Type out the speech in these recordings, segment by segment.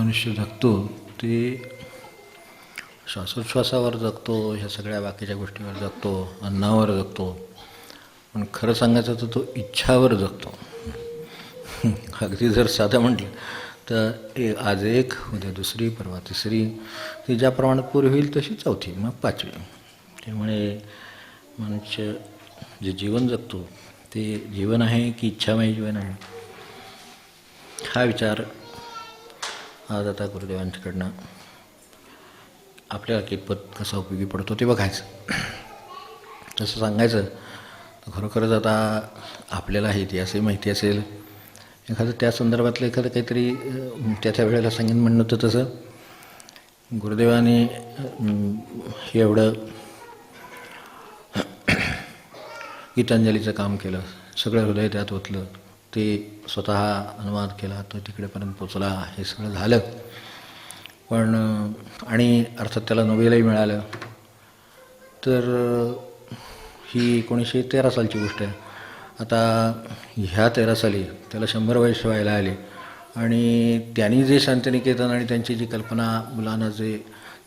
मनुष्य जगतो ते श्वासोच्छ्वासावर जगतो, ह्या सगळ्या बाकीच्या गोष्टीवर जगतो, अन्नावर जगतो. पण खरं सांगायचं तर तो इच्छावर जगतो. अगदी जर साधं म्हटलं तर आज एक, उद्या दुसरी, परवा तिसरी, ती ज्या प्रमाणात पुरी होईल तशी चौथी, मग पाचवी. त्यामुळे मनुष्य जे जीवन जगतो ते जीवन आहे की इच्छामय जीवन आहे, हा विचार आज आता गुरुदेवांच्याकडनं आपल्याला कितपत कसा उपयोगी पडतो ते बघायचं. तसं सांगायचं तर खरोखरच आता आपल्याला हे इतिहासही माहिती असेल, एखादं त्या संदर्भातलं एखादं काहीतरी त्या वेळेला सांगेन म्हणणं होतं. तसं गुरुदेवाने हे एवढं गीतांजलीचं काम केलं, सगळं हृदय त्यात ओतलं, ते स्वतः अनुवाद केला, तो तिकडेपर्यंत पोचला, हे सगळं झालं. पण आणि अर्थात त्याला नोबेलही मिळालं. तर ही 1913 सालची गोष्ट आहे. आता ह्या 13 साली त्याला 100 वर्ष व्हायला आले आणि त्यांनी जे शांतिनिकेतन आणि त्यांची जी कल्पना मुलांना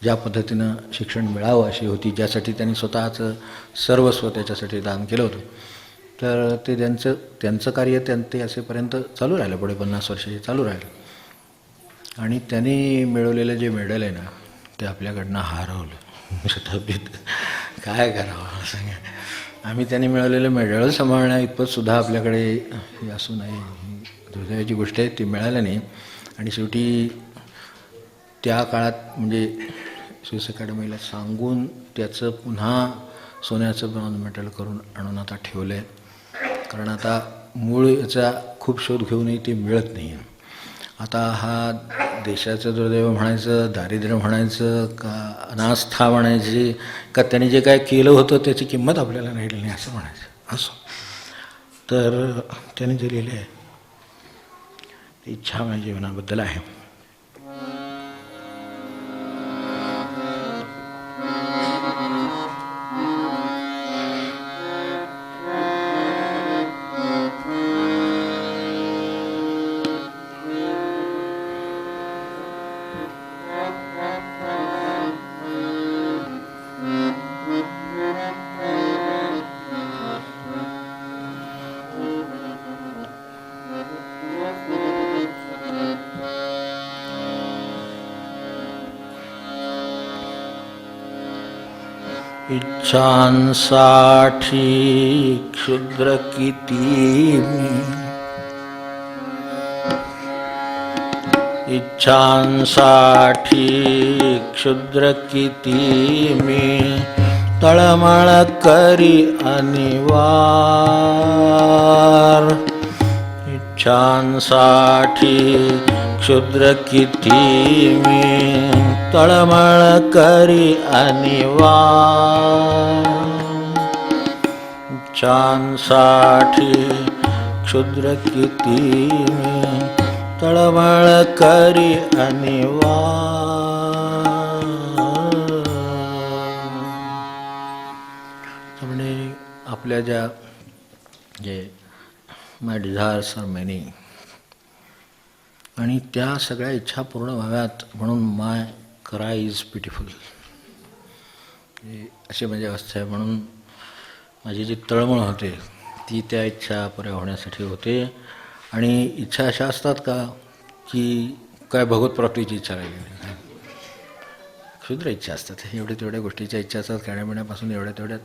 ज्या पद्धतीनं शिक्षण मिळावं अशी होती, ज्यासाठी त्यांनी स्वतःचं सर्वस्व त्याच्यासाठी दान केलं होतं, तर ते त्यांचं कार्य ते असेपर्यंत चालू राहिलं, पुढे 50 वर्ष हे चालू राहिलं. आणि त्यांनी मिळवलेलं जे मेडल आहे ना, ते आपल्याकडनं हरवलं. शताब्दीत काय करावं सांगा. आम्ही त्यांनी मिळवलेलं मेडल सांभाळण्या इतपतसुद्धा आपल्याकडे असू नये, दुर्दैवाची गोष्ट आहे. ती मिळालं नाही. आणि शेवटी त्या काळात म्हणजे स्विस अकॅडमीला सांगून त्याचं पुन्हा सोन्याचं ब्रॉन्झ मेडल करून आणून आता ठेवलं आहे. कारण आता मूळ याचा खूप शोध घेऊनही ते मिळत नाही आहे. आता हा देशाचं दुर्दैव म्हणायचं, दारिद्र्य म्हणायचं, का अनास्था म्हणायची, का त्याने जे काय केलं होतं त्याची किंमत आपल्याला राहिली नाही असं म्हणायचं. असं तर त्याने जे लिहिलं आहे ते इच्छा माझ्या जीवनाबद्दल आहे. इच्छांसाठी क्षुद्र किती मी, इच्छांसाठी क्षुद्र किती मी, तळमळ करी अनिवार. इच्छांसाठी क्षुद्र किती मी, तळमळ करी अनिवार. इच्छांसाठी क्षुद्र किती मी, तळमळ करी अनिवार. म्हणजे आपल्या जे माय डिझायर्स आर मेनी, आणि त्या सगळ्या इच्छा पूर्ण व्हाव्यात म्हणून माय क्राय इज पिटिफुल, अशी माझी अवस्था आहे. म्हणून माझी जी तळमळ होते ती त्या इच्छा पुऱ्या होण्यासाठी होते. आणि इच्छा अशा असतात का की काय भगवत प्राप्तीची इच्छा राहिली, क्षुद्र इच्छा असतात. एवढ्या तेवढ्या गोष्टीच्या इच्छा असतात, खाण्यापिण्यापासून एवढ्या तेवढ्या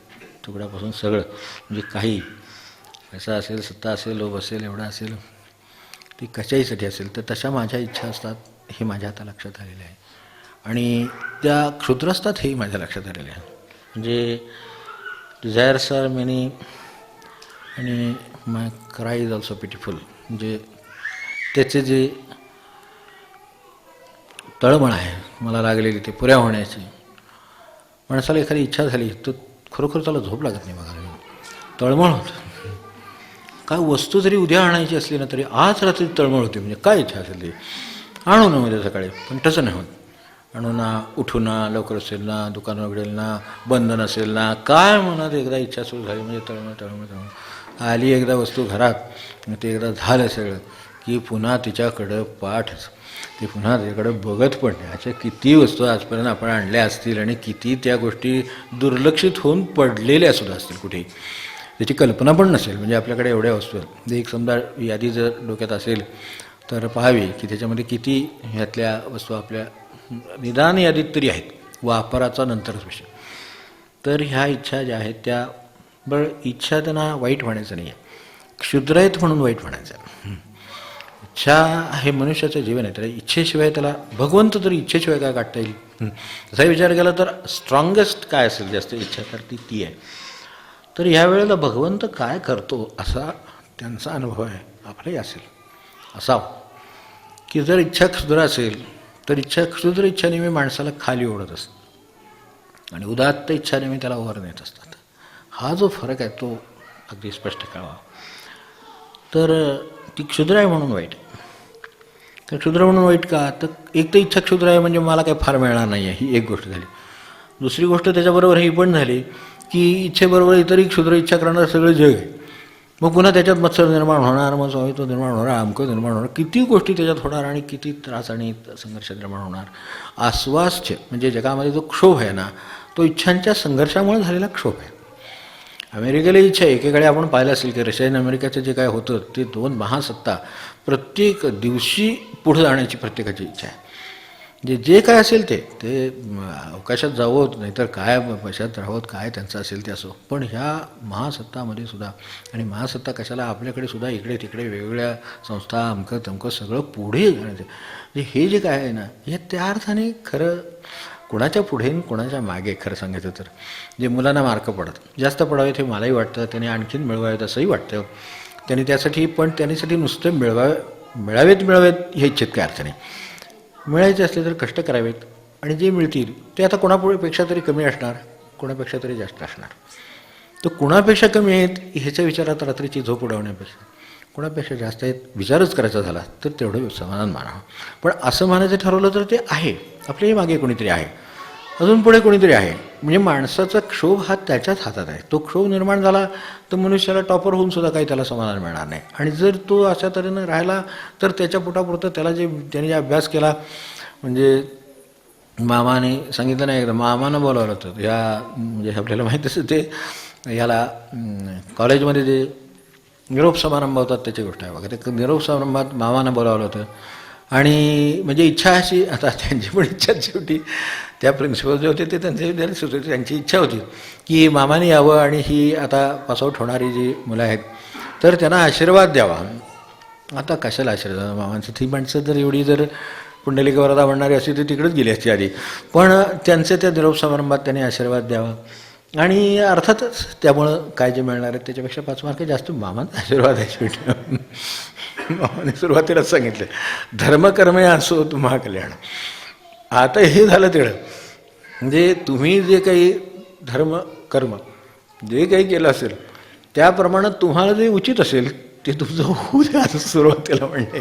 तुकड्यापासून सगळं, म्हणजे काही पैसा असेल, सत्ता असेल, लोभ असेल, एवढा असेल, ती कशाहीसाठी असेल, तर तशा माझ्या इच्छा असतात, हे माझ्या आता लक्षात आलेलं आहे. आणि त्या क्षुद्र असतात हेही माझ्या लक्षात आलेलं आहे. म्हणजे डिझायर्स आर मेनी आणि माय क्राय इज ऑल्सो पिटिफुल. म्हणजे त्याचे जे तळमळ आहे मला लागलेली ते पुऱ्या होण्याची. माणसाला एखादी इच्छा झाली तर खरोखर त्याला झोप लागत नाही. बघा, तळमळ होतं. काय वस्तू जरी उद्या आणायची असली ना तरी आज रात्री तळमळ होते. म्हणजे काय इच्छा असेल ती आणू ना उद्या सकाळी, पण तसं नाही होत. आणू ना, उठू ना, लवकर असेल ना, दुकान उघडेल ना, बंद नसेल ना, काय मनात एकदा इच्छा सुरू झाली म्हणजे तळमळ तळमळ तळमळ आली एकदा वस्तू घरात, ते एकदा झालं सगळं की पुन्हा तिच्याकडं पाठ. ते पुन्हा त्याच्याकडे बघत पण नाही. अशा किती वस्तू आजपर्यंत आपण आणल्या असतील आणि किती त्या गोष्टी दुर्लक्षित होऊन पडलेल्या सुद्धा असतील कुठेही, त्याची कल्पना पण नसेल. म्हणजे आपल्याकडे एवढ्या वस्तू आहेत. एक समजा यादी जर डोक्यात असेल तर पाहावी की त्याच्यामध्ये किती ह्यातल्या वस्तू आपल्या निदान यादीत तरी आहेत, वापराचा नंतरच विषय. तर ह्या इच्छा ज्या आहेत त्या बरं, इच्छा त्यांना वाईट म्हणायचं नाही आहे, क्षुद्र आहेत म्हणून वाईट म्हणायचं आहे. इच्छा हे मनुष्याचं जीवन आहे. त्याला इच्छेशिवाय, त्याला भगवंत तरी इच्छेशिवाय काय काढता येईल. तसा विचार केला तर स्ट्रॉंगेस्ट काय असेल जास्त इच्छा करते ती आहे. तर ह्या वेळेला भगवंत काय करतो असा त्यांचा अनुभव आहे, आपलाही असेल असावं, की जर इच्छा क्षुद्र असेल तर क्षुद्र इच्छानेहमी माणसाला खाली ओढत असतात आणि उदात्त इच्छानेहमी त्याला वर नेत असतात. हा जो फरक आहे तो अगदी स्पष्ट कळवा. तर ती क्षुद्र आहे म्हणून वाईट आहे. तर क्षुद्र म्हणून वाईट का? तर एक तर इच्छा क्षुद्र आहे म्हणजे मला काही फार मिळणार नाही आहे, ही एक गोष्ट झाली. दुसरी गोष्ट त्याच्याबरोबर ही पण झाली की इच्छेबरोबर इतरही क्षुद्र इच्छा करणारं सगळं जग आहे. मग पुन्हा त्याच्यात मत्सर निर्माण होणार, मग स्वामित्व निर्माण होणार, अमकं निर्माण होणार, किती गोष्टी त्याच्यात होणार आणि किती त्रास आणि संघर्ष निर्माण होणार. आस्वास्थ्य म्हणजे जगामध्ये जो क्षोभ आहे ना, तो इच्छांच्या संघर्षामुळे झालेला क्षोभ आहे. अमेरिकेला इच्छा आहे. एकेकाळी आपण पाहिलं असेल की रशिया आणि अमेरिकेचं जे काय होतं ते दोन महासत्ता प्रत्येक दिवशी पुढे जाण्याची प्रत्येकाची इच्छा आहे. जे काय असेल ते अवकाशात जावं, नाहीतर काय पैशात राहावं, काय त्यांचं असेल ते असो. पण ह्या महासत्तामध्ये सुद्धा, आणि महासत्ता कशाला आपल्याकडे सुद्धा इकडे तिकडे वेगवेगळ्या संस्था अमकं तमकं सगळं पुढे जाण्याचं, म्हणजे हे जे काय आहे ना, हे त्या अर्थाने खरं कोणाच्या पुढे कोणाच्या मागे, खरं सांगायचं तर जे मुलांना मार्क पडत जास्त पडावेत हे मलाही वाटतं, त्याने आणखीन मिळवावेत असंही वाटतं. त्यांनी त्यासाठी नुसते मिळावेत ह्या इच्छित काय अर्थ नाही. मिळायचे असले तर कष्ट करावेत, आणि जे मिळतील ते आता कोणापेक्षा तरी कमी असणार, कोणापेक्षा तरी जास्त असणार. तर कोणापेक्षा कमी आहेत ह्याच्या विचारात रात्रीची झोप उडवण्यापेक्षा कोणापेक्षा जास्त आहेत विचारच करायचा झाला तर तेवढं समाधान मानावं. पण असं मानायचं ठरवलं तर ते आहे, आपल्याही मागे कोणीतरी आहे, अजून पुढे कोणीतरी आहे. म्हणजे माणसाचा क्षोभ हा त्याच्याच हातात आहे. तो क्षोभ निर्माण झाला तर मनुष्याला टॉपर होऊन सुद्धा काही त्याला समाधान मिळणार नाही. आणि जर तो अशा तऱ्हेनं राहिला तर त्याच्या पोटापुरतं त्याने जे अभ्यास केला, म्हणजे मामाने सांगितलं नाही, एकदा मामानं बोलावलं होतं म्हणजे आपल्याला माहीत असतं ते ह्याला कॉलेजमध्ये जे निरोप समारंभ होतात त्याची गोष्ट आहे बघा. ते निरोप समारंभात मामानं बोलावलं होतं, आणि म्हणजे इच्छा अशी, आता त्यांची पण इच्छा शेवटी त्या प्रिन्सिपल जे होते ते त्यांचे विद्यार्थी होते, त्यांची इच्छा होती की मामाने यावं आणि ही आता पासआउट होणारी जी मुलं आहेत तर त्यांना आशीर्वाद द्यावा. आता कशाला आशीर्वाद मामांचं, ती माणसं जर एवढी जर पुंडलिक वरदा म्हणणारी असती तर तिकडेच गेली असती आधी. पण त्यांचे त्या निरोप समारंभात त्यांनी आशीर्वाद द्यावा, आणि अर्थातच त्यामुळं काय जे मिळणार आहे त्याच्यापेक्षा 5 मार्क जास्त मामांचा आशीर्वाद आहे शेवटी. मामाने सुरुवातीलाच सांगितलं, धर्मकर्मे असो तुम्हा कल्याण. आता हे झालं तेवढं, म्हणजे तुम्ही जे काही धर्म कर्म जे काही केलं असेल त्याप्रमाणे तुम्हाला जे उचित असेल ते तुमचं होऊ द्या, असं सुरुवातीला म्हणते.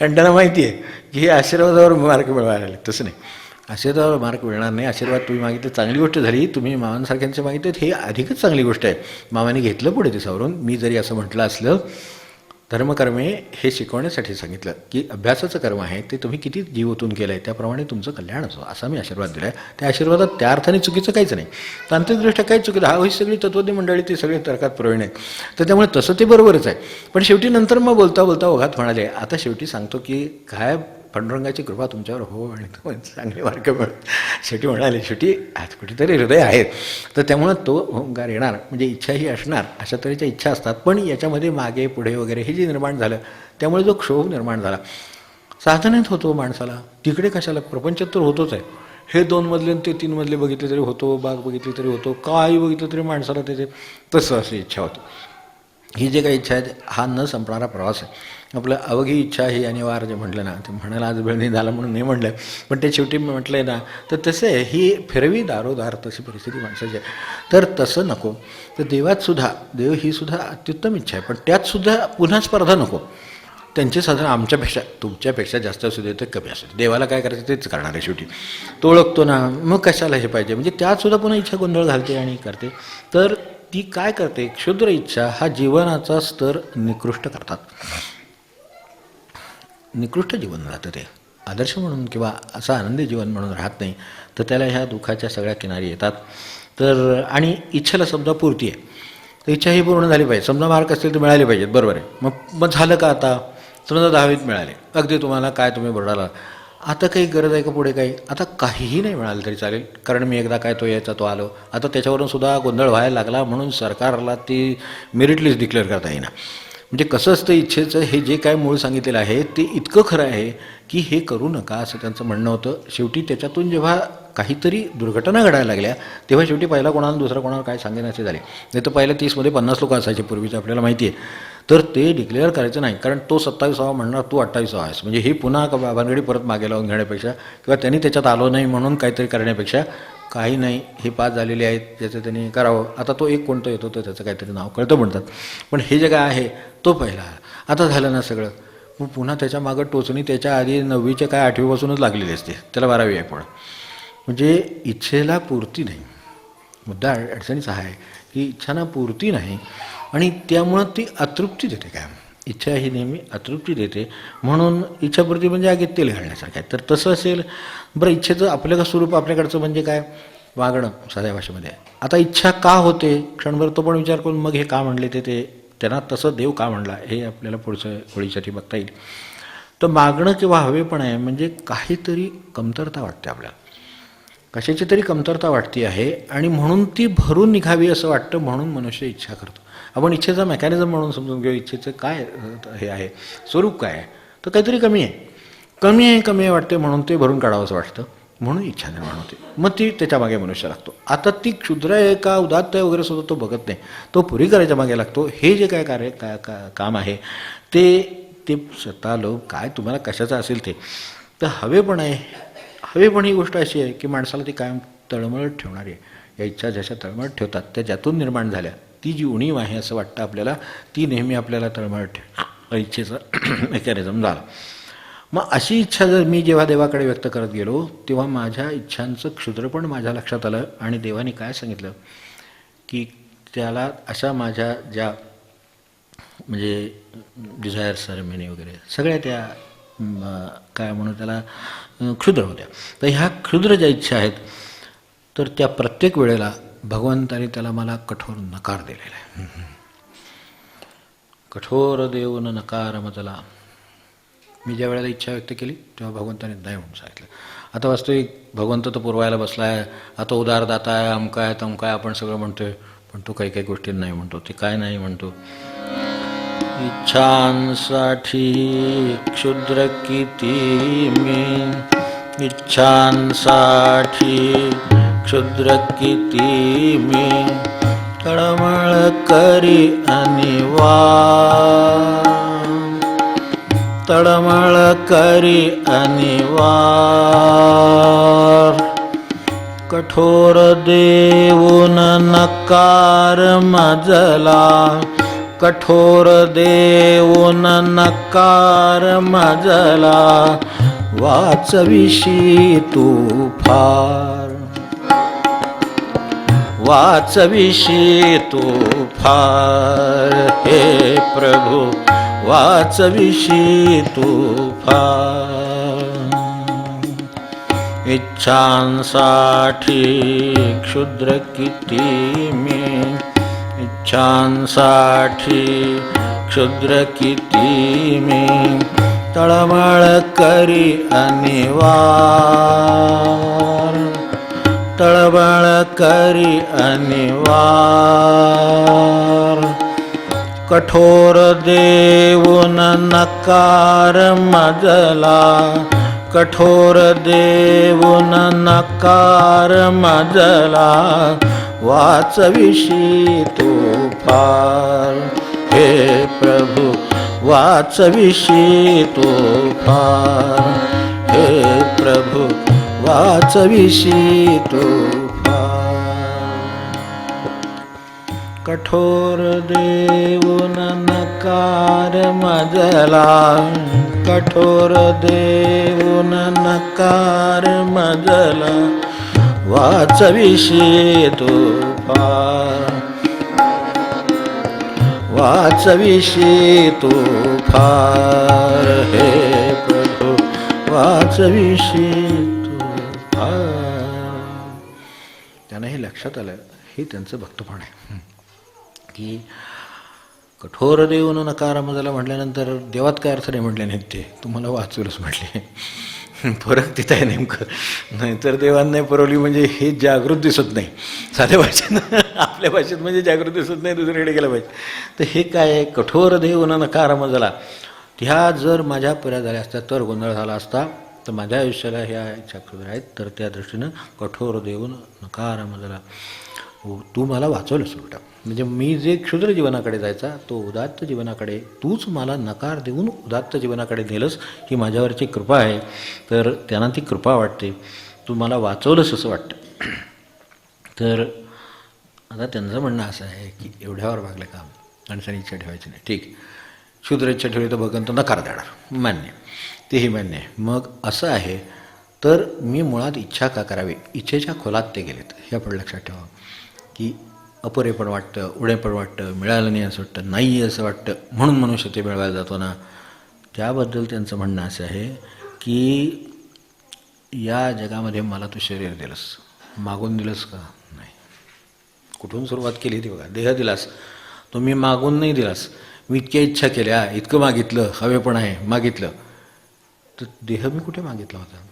कारण त्यांना माहिती आहे की हे आशीर्वादावर मार्क मिळवायला आले. तसं नाही, आशीर्वादावर मार्क मिळणार नाही. आशीर्वाद तुम्ही मागितले चांगली गोष्ट झाली, तुम्ही मामांसारख्यांचे मागितले हे अधिकच चांगली गोष्ट आहे. मामाने घेतलं पुढे ते सावरून. मी जरी असं म्हटलं असलं, धर्मकर्मे हे शिकवण्यासाठी सांगितलं की अभ्यासाचं कर्म आहे ते तुम्ही किती जीव ओतून केलं आहे त्याप्रमाणे तुमचं कल्याण असो, असा मी आशीर्वाद दिला आहे. त्या आशीर्वादात त्या अर्थाने चुकीचं काहीच नाही, तांत्रिकदृष्ट्या काहीच चुकीचं. ही सगळी तत्त्वज्ञ मंडळी ती सगळी तर्कात प्रवीण आहेत, तर त्यामुळे तसं ते बरोबरच आहे. पण शेवटी नंतर मग बोलता बोलता ओघात म्हणाले, आता शेवटी सांगतो की काय पांडुरंगाची कृपा तुमच्यावर हो आणि तो चांगले मार्क मिळत. शेवटी म्हणाले, शेवटी आज कुठेतरी हृदय आहेत, तर त्यामुळं तो ओंकार येणार, म्हणजे इच्छा ही असणार, अशा तऱ्हेच्या इच्छा असतात. पण याच्यामध्ये मागे पुढे वगैरे हे जे निर्माण झालं त्यामुळे जो क्षोभ निर्माण झाला साधनेत होतो माणसाला, तिकडे कशाला, प्रपंचात तर होतोच आहे. हे 2 मजले आणि ते 3 मजले बघितले तरी होतो, बाग बघितली तरी होतो, काही बघितलं तरी माणसाला त्याचे तसं अशी इच्छा होती. ही जे काही इच्छा आहे हा न संपणारा प्रवास आहे. आपलं अवघी इच्छा ही अनिवार्य जे म्हटलं ना, ते म्हणायला आज वेळ नाही झाला म्हणून नाही म्हटलं, पण ते शेवटी मी म्हटलं आहे ना, तर तसं आहे, ही फिरवी दारोदार तशी परिस्थिती माणसाची आहे. तर तसं नको. तर देव ही सुद्धा अत्युत्तम इच्छा आहे, पण त्यातसुद्धा पुन्हा स्पर्धा नको. त्यांचे साधारण आमच्यापेक्षा तुमच्यापेक्षा जास्त असू दे तर कमी असू दे, देवाला काय करायचं तेच करणार आहे शेवटी, तो ओळखतो ना, मग कशाला हे पाहिजे, म्हणजे त्यातसुद्धा पुन्हा इच्छा गोंधळ घालते आणि करते. तर ती काय करते, क्षुद्र इच्छा हा जीवनाचा स्तर निकृष्ट करतात, निकृष्ट जीवन राहतं ते. आदर्श म्हणून किंवा असं आनंदी जीवन म्हणून राहत नाही, तर त्याला ह्या दुःखाच्या सगळ्या किनारी येतात. तर आणि इच्छेला समजा पूर्ती आहे, तर इच्छा ही पूर्ण झाली पाहिजे. समजा मार्क असतील तर मिळाले पाहिजेत, बरोबर आहे. मग झालं का आता? समजा 10वीत मिळाले, अगदी तुम्हाला काय तुम्ही बोर्डाला, आता काही गरज आहे का पुढे काही? आता काहीही नाही मिळालं तरी चालेल, कारण मी एकदा काय तो यायचा तो आलो. आता त्याच्यावरून सुद्धा गोंधळ व्हायला लागला, म्हणून सरकारला ती मेरिट लिस्ट डिक्लेअर करता येईना. म्हणजे कसं असतं, इच्छेचं हे जे काय मूळ सांगितलेलं आहे ते इतकं खरं आहे की हे करू नका असं त्यांचं म्हणणं होतं. शेवटी त्याच्यातून जेव्हा काहीतरी दुर्घटना घडायला लागल्या, तेव्हा शेवटी पहिला कोणाला दुसरा कोणाला काय सांगेन असे झाले. नाही तर पहिल्या 30मध्ये 50 लोक असायचे पूर्वीचं, आपल्याला माहिती आहे. तर ते डिक्लेअर करायचं नाही, कारण तो 27वा म्हणणार तू 28वा आहेस. म्हणजे ही पुन्हा भानगडी परत मागे लावून घेण्यापेक्षा किंवा त्यांनी त्याच्यात आलो नाही म्हणून काहीतरी करण्यापेक्षा काही नाही, हे पास झालेले आहेत ज्याचं त्यांनी करावं. आता तो एक कोणतं येतो तर त्याचं काहीतरी नाव कळतं म्हणतात, पण हे जे काय आहे तो पहिला. आता झालं ना सगळं, मग पुन्हा त्याच्या मागं टोचणी त्याच्या आधी 9वीच्या काय 8वीपासूनच लागलेली असते, त्याला 12वी आहे. पण म्हणजे इच्छेला पूर्ती नाही. मुद्दा अडचणीचा आहे की इच्छांना पूर्ती नाही, आणि त्यामुळं ती अतृप्ती देते. काय इच्छा ही नेहमी अतृप्ती देते, म्हणून इच्छापूर्ती म्हणजे आगीत तेल घालण्यासारखं आहे. तर तसं असेल, बरं इच्छेचं आपलं का स्वरूप आपल्याकडचं म्हणजे काय? वागणं साध्या भाषेमध्ये. आता इच्छा का होते क्षणभर तो पण विचार करून मग हे का म्हणले ते त्यांना तसं देव का म्हणला हे आपल्याला पुढचं होळीसाठी बघता येईल. तर मागणं किंवा हवेपण आहे म्हणजे काहीतरी कमतरता वाटते आपल्याला, कशाची तरी कमतरता वाटती आहे, आणि म्हणून ती भरून निघावी असं वाटतं, म्हणून मनुष्य इच्छा करतो. आपण इच्छेचा मेकॅनिझम म्हणून समजून घेऊ. इच्छेचं काय हे आहे, स्वरूप काय आहे, तर काहीतरी कमी आहे वाटते, म्हणून ते भरून काढावं असं वाटतं, म्हणून इच्छा निर्माण होते. मग ती त्याच्या मागे मनुष्य लागतो. आता ती क्षुद्र आहे का उदात्त आहे वगैरे सुद्धा तो बघत नाही, तो पुरी करायच्या मागे लागतो. हे जे काय कार्य काम आहे ते स्वतः लोक काय तुम्हाला कशाचं असेल ते. तर हवेपण आहे. हवेपण ही गोष्ट अशी आहे की माणसाला ती कायम तळमळत ठेवणारी आहे. या इच्छा जशा तळमळत ठेवतात त्या ज्यातून निर्माण झाल्या, ती जी उणीव आहे असं वाटतं आपल्याला, ती नेहमी आपल्याला तळमळत ठेव इच्छेचं मेकॅनिझम झालं. मग अशी इच्छा जर मी जेव्हा देवाकडे व्यक्त करत गेलो, तेव्हा माझ्या इच्छांचं क्षुद्रपण माझ्या लक्षात आलं, आणि देवाने काय सांगितलं की त्याला अशा माझ्या ज्या म्हणजे डिझायर सेरेमनी वगैरे सगळ्या त्या काय म्हणू त्याला क्षुद्र होत्या. तर ह्या क्षुद्र ज्या इच्छा आहेत, तर त्या प्रत्येक वेळेला भगवंताने त्याला मला कठोर नकार दिलेला आहे. कठोर देऊन नकार मजला. मी ज्या वेळेला इच्छा व्यक्त केली तेव्हा भगवंताने नाही म्हणून सांगितलं. आता वास्तविक भगवंत तर पुरवायला बसला आहे, आता उदारदाता आहे, अमका आहे तमका आहे, आपण सगळं म्हणतोय, पण तो काही काही गोष्टी नाही म्हणतो. ते काय नाही म्हणतो, इच्छांसाठी क्षुद्र किती मी, इच्छांसाठी क्षुद्र किती मी, तळमळ करी अनिवार, तळमळ करी अनिवार, कठोर देऊन नकार मजला, कठोर देऊन नकार मजला, वाचविशी तू फार, वाचविशी तू फार, हे प्रभू वाचविशी तू फार. इच्छांसाठी क्षुद्र किती मी, इच्छांसाठी क्षुद्र किती मी, तळमळ करी अनिवार, तळमळ करी अनिवार, कठोर देऊन नकार मजला, कठोर देऊन नकार मजला, वाचविशी तू फार, हे प्रभू वाचविशी तू फार, हे प्रभू वाचविशी तू फार. कठोर देऊन नकार मजला, कठोर देऊन नकार मजला, वाचविशी तू फार, वाचविशी तू फार, हे प्रभू वाचविशी तो फार. त्यांना हे लक्षात आलं, हे त्यांचं भक्तपण आहे की कठोर देऊन नकार मजला म्हटल्यानंतर देवात काय अर्थ नाही म्हटले नाहीत, ते तुम्हाला वाचवलंच म्हटले. फरक तिथं आहे नेमकं. नाहीतर देवान नाही पुरवली म्हणजे हे जागृत दिसत नाही. साध्या भाषेत आपल्या भाषेत म्हणजे जागृत दिसत नाही, दुसरीकडे गेलं पाहिजे. तर हे काय आहे, कठोर देऊन नकार मजला, ह्या जर माझ्या पुऱ्या झाल्या असत्या तर गोंधळ झाला असता. तर माझ्या आयुष्याला ह्या इच्छा क्षुद्र आहेत, तर त्या दृष्टीनं कठोर देऊन नकार मजला, तू मला वाचवलंस उलटा. म्हणजे मी जे क्षुद्र जीवनाकडे जायचा तो उदात्त जीवनाकडे तूच मला नकार देऊन उदात्त जीवनाकडे नेलंस, ही माझ्यावरची कृपा आहे. तर त्यांना ती कृपा वाटते, तू मला वाचवलंस असं वाटतं. तर आता त्यांचं म्हणणं असं आहे की एवढ्यावर भागलं काम, माणसाने इच्छा ठेवायची नाही. ठीक, क्षुद्र इच्छा ठेवली तर भगवंत नकार देणार, मान्य, तेही मान्य आहे. मग असं आहे तर मी मुळात इच्छा का करावी, इच्छेच्या खोलात ते गेलेत. हे आपण लक्षात ठेवा की अपुरे पण वाटतं, उडे पण वाटतं, मिळालं नाही असं वाटतं, नाही असं वाटतं, म्हणून मनुष्य ते मिळवायला जातो ना. त्याबद्दल त्यांचं म्हणणं असं आहे की या जगामध्ये मला तू शरीर दिलंस, मागून दिलंस का? नाही. कुठून सुरुवात केली ती बघा, देह दिलास, तो मी मागून नाही दिलास, मी इतक्या इच्छा केल्या, इतकं मागितलं, हवे पण आहे मागितलं, तर देह मी कुठे मागितला होता,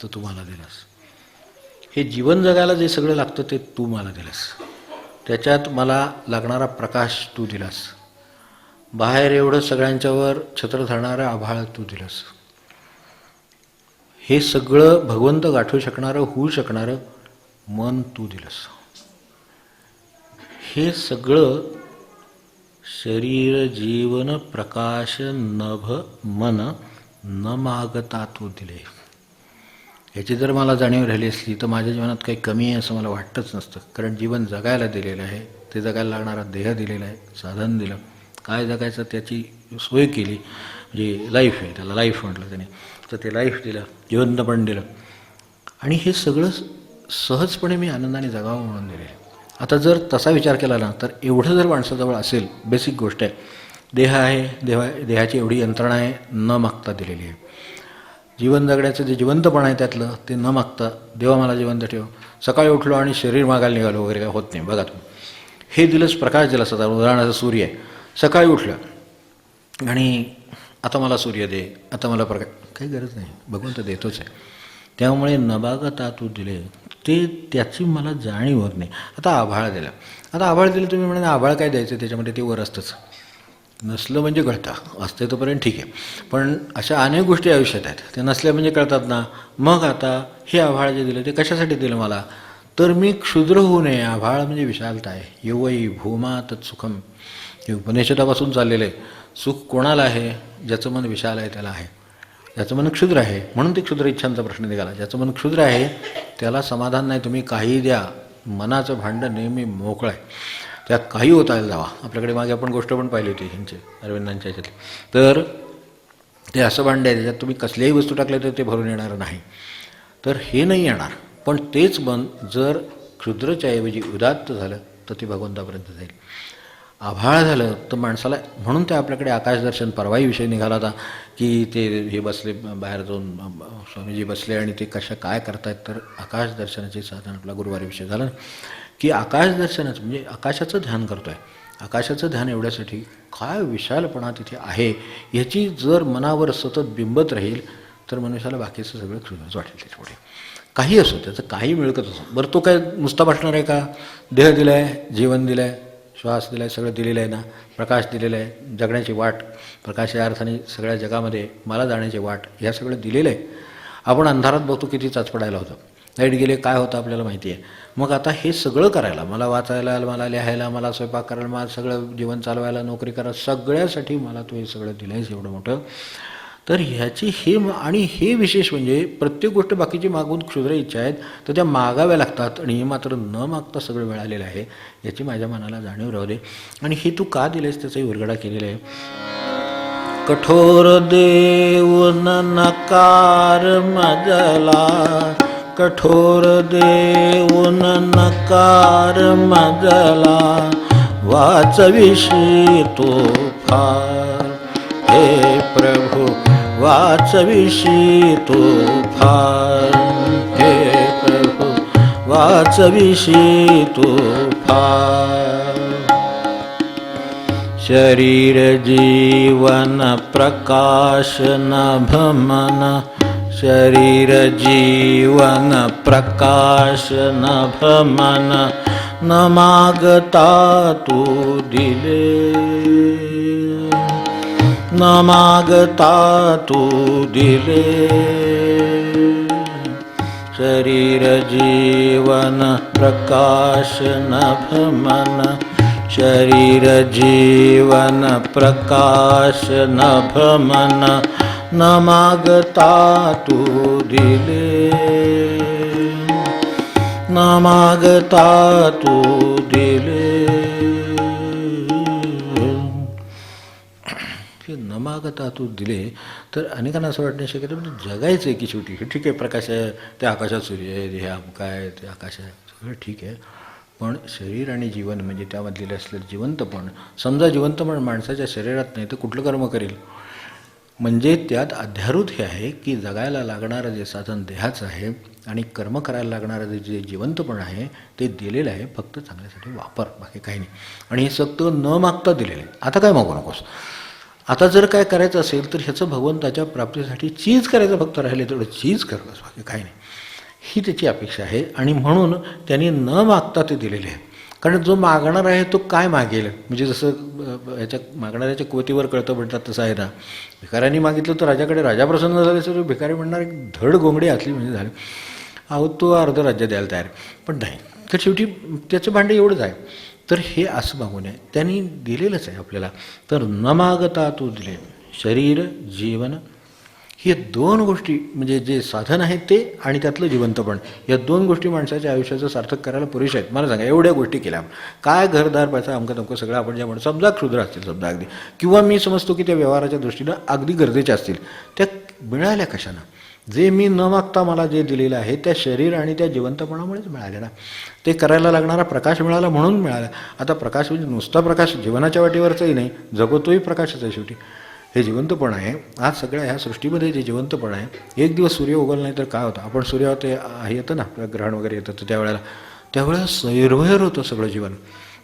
तर तू मला दिलास. हे जीवन जगायला जे सगळं लागतं ते तू मला दिलंस, त्याच्यात मला लागणारा प्रकाश तू दिलास, बाहेर एवढं सगळ्यांच्यावर छत्र धरणारं आभाळ तू दिलंस, हे सगळं भगवंत गाठू शकणारं, होऊ शकणारं मन तू दिलंस, हे सगळं शरीर जीवन प्रकाश नभ मन न मागता तू दिले. याची जर मला जाणीव राहिली असली तर माझ्या जीवनात काही कमी आहे असं मला वाटतंच नसतं. कारण जीवन जगायला दिलेलं आहे, ते जगायला लागणारा देह दिलेला आहे, साधन दिलं, काय जगायचं त्याची सोय केली, म्हणजे लाईफ आहे, त्याला लाईफ म्हटलं त्याने, तर ते लाईफ दिलं, जिवंतपण दिलं, आणि हे सगळं सहजपणे मी आनंदाने जगावं म्हणून दिले. आता जर तसा विचार केला ना तर एवढं जर माणसाजवळ असेल, बेसिक गोष्ट आहे, देह आहे, देहाची एवढी यंत्रणा आहे, न मागता दिलेली आहे. जीवन जगण्याचं जे जिवंतपण आहे त्यातलं ते न मागता, देवा मला जिवंत ठेव, सकाळी उठलो आणि शरीर मागायला निघालो वगैरे काय होत नाही. बघा तुम्ही, हे दिलंच, प्रकाश दिलास. आता उदाहरणार्थ सूर्य आहे, सकाळी उठलं आणि आता मला सूर्य दे, आता मला प्रकाश, काही गरज नाही, भगवंत देतोच आहे. त्यामुळे नबागता तू दिले, ते त्याची मला जाणीव होत नाही. आता आभाळ दिलं, आता आभाळ दिलं, तुम्ही म्हणा आभाळ काय द्यायचं, त्याच्यामध्ये ते वर असतंच, नसलं म्हणजे कळतं, असते तोपर्यंत ठीक आहे. पण अशा अनेक गोष्टी आयुष्यात आहेत, ते नसल्या म्हणजे कळतात ना. मग आता हे आभाळ जे दिलं ते कशासाठी दिलं मला, तर मी क्षुद्र होऊ नये. आभाळ म्हणजे विशालता आहे. युवई भूमा तत्सुखम, हे उपनिषदापासून चाललेलं आहे. सुख कोणाला आहे, ज्याचं मन विशाल आहे त्याला आहे, ज्याचं मन क्षुद्र आहे, म्हणून ते क्षुद्र इच्छांचा प्रश्न निघाला. ज्याचं मन क्षुद्र आहे त्याला समाधान नाही, तुम्ही काही द्या, मनाचं भांडं नेहमी मोकळं आहे, त्यात काही होता जावा. आपल्याकडे मागे आपण गोष्ट पण पाहिली होती ह्यांची, अरविंदांच्या ह्याच्यातली. तर ते असं भांडं आहे, त्याच्यात तुम्ही कसल्याही वस्तू टाकल्या तर ते भरून येणार नाही. तर हे नाही येणार. पण तेच मन जर क्षुद्रच्या ऐवजी उदात्त झालं तर ते भगवंतापर्यंत जाईल. आभाळ झालं तर माणसाला, म्हणून ते आपल्याकडे आकाशदर्शन, परवाही विषय निघाला होता की ते हे बसले बाहेर जाऊन, स्वामीजी बसले आणि ते कशा काय करतायत, तर आकाशदर्शनाचे साधन आपला गुरुवारी विषय झाला ना, की आकाशदर्शनाचं म्हणजे आकाशाचं ध्यान करतो आहे. आकाशाचं ध्यान एवढ्यासाठी काय विशालपणा तिथे आहे ह्याची जर मनावर सतत बिंबत राहील तर मनुष्याला बाकीचं सगळं क्षुद्रच वाटेल. त्याच्यापुढे काही असो, त्याचं काही मिळकत असो, बरं तो काय नुसता बसणार आहे का? देह दिला आहे, जीवन दिलं आहे, श्वास दिला आहे, सगळं दिलेलं आहे ना, प्रकाश दिलेला आहे, जगण्याची वाट, प्रकाश या अर्थाने सगळ्या जगामध्ये मला जाण्याची वाट, ह्या सगळं दिलेलं आहे. आपण अंधारात बघतो किती चाचपडायला होतं, लाईट गेले काय होतं आपल्याला माहिती आहे. मग आता हे सगळं करायला, मला वाचायला, मला लिहायला, मला स्वयंपाक करायला, मला सगळं जीवन चालवायला, नोकरी करायला, सगळ्यासाठी मला तू हे सगळं दिलं आहेस एवढं मोठं. तर ह्याची हे, आणि हे विशेष म्हणजे प्रत्येक गोष्ट बाकीची मागून क्षुद्र इच्छा आहेत तर त्या मागाव्या लागतात, आणि हे मात्र न मागता सगळं मिळालेलं आहे, याची माझ्या मनाला जाणीव राहू दे. आणि हे तू का दिलेस त्याचाही उलगडा केलेला आहे. कठोर देऊन नकार मजला, कठोर देऊन नकार मजला, वाचविशी तो फार, हे प्रभू वाचविशी तो फार, हे प्रभु वाचविशी तो फार. शरीर जीवन प्रकाश नभ मन, शरीर जीवन प्रकाश नभ मन, न मागता तू दिले, न मागता तू दिले. शरीर जीवन प्रकाश नभ मन, शरीर जीवन प्रकाश नभ मन, न मागता तू दिले, न मागता तू दिले. न मागता तू दिले तर अनेकांना असं वाटणं शक्य म्हणजे जगायचं आहे की शेवटी. हे ठीक आहे, प्रकाश आहे, ते आकाशात सूर्य आहे, हे अमका आहे, ते आकाश आहे, सगळं ठीक आहे. पण शरीर आणि जीवन म्हणजे त्यामधलेलं असलेलं जिवंतपण, समजा जिवंतपण माणसाच्या शरीरात नाही तर कुठलं कर्म करेल. म्हणजे त्यात अध्यारूत हे आहे की जगायला लागणारं जे साधन देहाचं आहे आणि कर्म करायला लागणारं जे जिवंतपण आहे ते दिलेलं आहे, फक्त चांगल्यासाठी वापर, बाकी काही नाही. आणि हे सगळं न मागता दिलेलं आहे. आता काय मागू नकोस. आता जर काय करायचं असेल तर ह्याचं भगवंताच्या प्राप्तीसाठी चीज करायचं फक्त राहिले, तेवढं चीज करतोस, बाकी काही नाही. ही त्याची अपेक्षा आहे. आणि म्हणून त्यांनी न मागता ते दिलेले आहे. कारण जो मागणार आहे तो काय मागेल, म्हणजे जसं ह्याच्या मागणाऱ्याच्या कुवतीवर कळतं म्हणतात तसं आहे ना. भिकाऱ्यांनी मागितलं तर राजाकडे राजा प्रसन्न झाले, तर भिकारी म्हणणार एक धड गोंगडी असली म्हणजे झाले, अहो तो अर्ध राज्य द्यायला तयार, पण नाही. तर शेवटी त्याचं भांडे एवढंच आहे. तर हे असं मागू नये, त्यांनी दिलेलंच आहे आपल्याला. तर न मागता तू दिले. शरीर जीवन हे दोन गोष्टी म्हणजे जे साधन आहे ते आणि त्यातलं जिवंतपण, या दोन गोष्टी माणसाच्या आयुष्याचं सार्थक करायला पुरेशा आहेत. मला सांगा, एवढ्या गोष्टी केल्या काय, घरदार पैसा अमकं तमकं सगळं आपण ज्या म्हणतो, समजा क्षुद्र असतील समजा अगदी, किंवा मी समजतो की त्या व्यवहाराच्या दृष्टीनं अगदी गरजेच्या असतील, त्या मिळाल्या कशानं? जे मी न मागता मला जे दिलेलं आहे त्या शरीर आणि त्या जिवंतपणामुळेच मिळाले ना. ते करायला लागणारा प्रकाश मिळाला म्हणून मिळाला. आता प्रकाश म्हणजे नुसता प्रकाश जीवनाच्या वाटेवरचाही नाही, जगतोही प्रकाशच आहे शेवटी. हे जिवंतपण आहे. आज सगळ्या ह्या सृष्टीमध्ये जे जिवंतपण आहे, एक दिवस सूर्य उगवला नाही तर काय होतं, आपण सूर्यावर ते हे येतं ना, ग्रहण वगैरे येतं, तर त्यावेळेला सैरभैर होतं सगळं जीवन.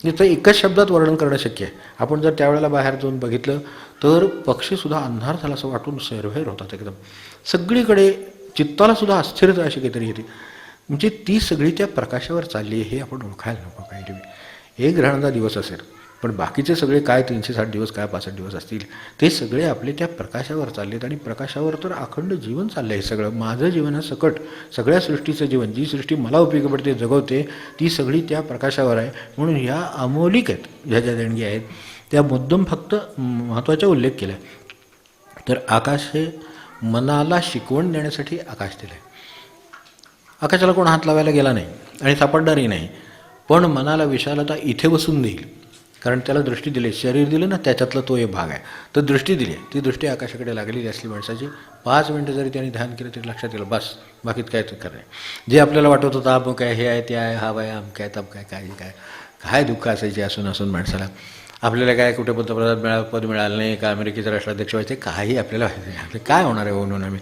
याचं एकच शब्दात वर्णन करणं शक्य आहे. आपण जर त्यावेळेला बाहेर जाऊन बघितलं तर पक्षीसुद्धा अंधार झाला असं वाटून सैरभैर होतात एकदम. सगळीकडे चित्तालासुद्धा अस्थिरता अशी काहीतरी येते. म्हणजे ती सगळी त्या प्रकाशावर चालली आहे हे आपण ओळखायला नको. काही एक ग्रहणाचा दिवस असेल, पण बाकीचे सगळे काय 360 दिवस काय 65 दिवस असतील, ते सगळे आपले त्या प्रकाशावर चाललेत. आणि प्रकाशावर तर अखंड जीवन चाललं आहे सगळं. माझं जीवनासकट सगळ्या सृष्टीचं जीवन, जी सृष्टी मला उपयोगी पडते, जगवते, ती सगळी त्या प्रकाशावर आहे. म्हणून ह्या अमौलिक आहेत, ह्या ज्या देणगी आहेत त्या मुद्दम फक्त महत्त्वाचा उल्लेख केला आहे. तर आकाश हे मनाला शिकवण देण्यासाठी आकाश दिलं आहे. आकाशाला कोण हात लावायला गेला नाही आणि सापडणारही नाही, पण मनाला विशालता इथे बसून देईल. कारण त्याला दृष्टी दिली, शरीर दिलं ना, त्याच्यातला तो एक भाग आहे. तर दृष्टी दिली, ती दृष्टी आकाशाकडे लागलेली असली माणसाची, 5 मिनटं जरी त्यांनी ध्यान केलं तरी लक्षात येईल, बस बाकीत काय तर नाही. जे आपल्याला वाटत होतं आपण काय हे आहे ते आहे, हा बाय आम काय तब काय काय काय काय दुःख असायचे असून असून माणसाला. आपल्याला काय कुठे पंतप्रधान पद मिळालं नाही, का अमेरिकेचा राष्ट्राध्यक्ष व्हायचे, काही आपल्याला व्हायचं काय होणार आहे म्हणून आम्ही,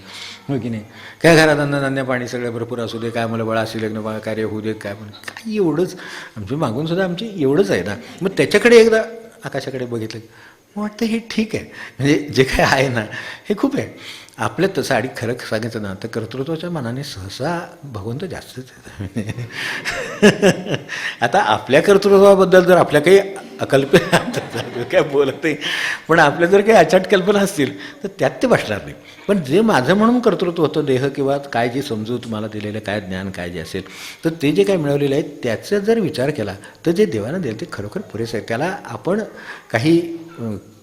हो की नाही. काय घरात अन्नधान्य पाणी सगळं भरपूर असू दे, काय मला बळा असेल, लग्न कार्य होऊ देत, काय पण काय एवढंच आमची मागूनसुद्धा आमची एवढंच आहे ना. मग त्याच्याकडे एकदा आकाशाकडे बघितलं मग वाटतं हे ठीक आहे, म्हणजे जे काय आहे ना हे खूप आहे. आपल्या तसं आणि खरं सांगायचं ना तर कर्तृत्वाच्या मनाने सहसा भगवंत जास्तच आहेत. आता आपल्या कर्तृत्वाबद्दल जर आपल्या काही अकल्पना काय बोलत नाही, पण आपल्या जर काही अचाट कल्पना असतील तर त्यात ते बसणार नाही. पण जे माझं म्हणून कर्तृत्व होतं, देह किंवा काय जी समजूत मला दिलेलं काय ज्ञान काय जे असेल, तर ते जे काय मिळवलेलं आहे त्याचा जर विचार केला तर जे देवानं दिलं ते खरोखर पुरेसं आहे. त्याला आपण काही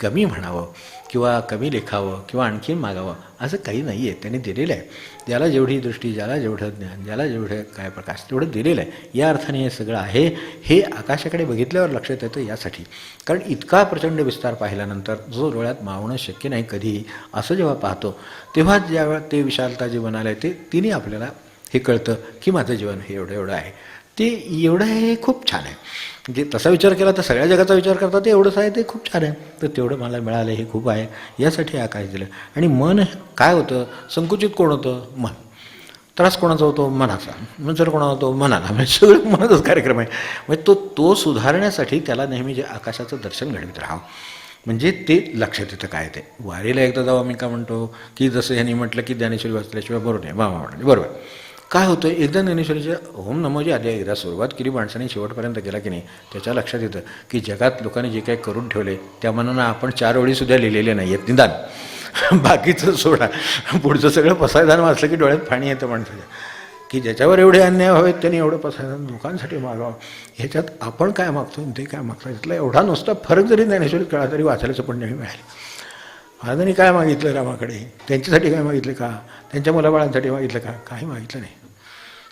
कमी म्हणावं किंवा कमी लेखावं किंवा आणखीन मागावं असं काही नाही आहे. त्यांनी दिलेलं आहे. ज्याला जेवढी दृष्टी, ज्याला जेवढं ज्ञान, ज्याला जेवढं काय प्रकाश, तेवढं दिलेलं आहे. या अर्थाने हे सगळं आहे. हे आकाशाकडे बघितल्यावर लक्षात येतं यासाठी, कारण इतका प्रचंड विस्तार पाहिल्यानंतर जो डोळ्यात मावणं शक्य नाही कधीही, असं जेव्हा पाहतो तेव्हा ज्यावेळा ते विशालता जी बनायला येते तिने आपल्याला हे कळतं की माझं जीवन हे एवढं एवढं आहे, ते एवढं आहे, हे खूप छान आहे. म्हणजे तसा विचार केला तर सगळ्या जगाचा विचार करता ते एवढंच आहे ते खूप छान आहे, तर तेवढं मला मिळालं हे खूप आहे, यासाठी आकाश दिलं. आणि मन काय होतं, संकुचित कोण होतं, मन. त्रास कोणाचा होतो, मनाचा. जर कोणाला होतो, मनाला. म्हणजे सगळं मनाचाच कार्यक्रम आहे. म्हणजे तो सुधारण्यासाठी त्याला नेहमी जे आकाशाचं दर्शन घडवीत राहावं, म्हणजे ते लक्षात येतं काय ते. वारीला एकदा जाऊ आम्ही का म्हणतो की जसं ह्यांनी म्हटलं की ज्ञानेश्वरी वाचल्याशिवाय बरोबर नाही, बाबा म्हणाले बरोबर. काय होतं, एकदा ज्ञानेश्वरीच्या ओम नमोजी आधी एकदा सुरुवात केली माणसाने, शेवटपर्यंत गेला की नाही, त्याच्या लक्षात येतं की जगात लोकांनी जे काही करून ठेवले त्या मनानं आपण 4 ओळीसुद्धा लिहिलेले नाही आहेत निदान. बाकीचं सोडा, पुढचं सगळं पसायदान वाचलं की डोळ्यात पाणी येतं माणसाच्या, की ज्याच्यावर एवढे अन्याय हवेत त्यांनी एवढं पसायदान लोकांसाठी मागावं. ह्याच्यात आपण काय मागतो ते काय मागतो, यातला एवढा नुसता फरक जरी ज्ञानेश्वरीत कळा तरी वाचायचं पण नेहमी मिळालं. महाराजांनी काय मागितलं रामाकडे, त्यांच्यासाठी काय मागितलं का, त्यांच्या मुलाबाळांसाठी मागितलं का, काही मागितलं नाही.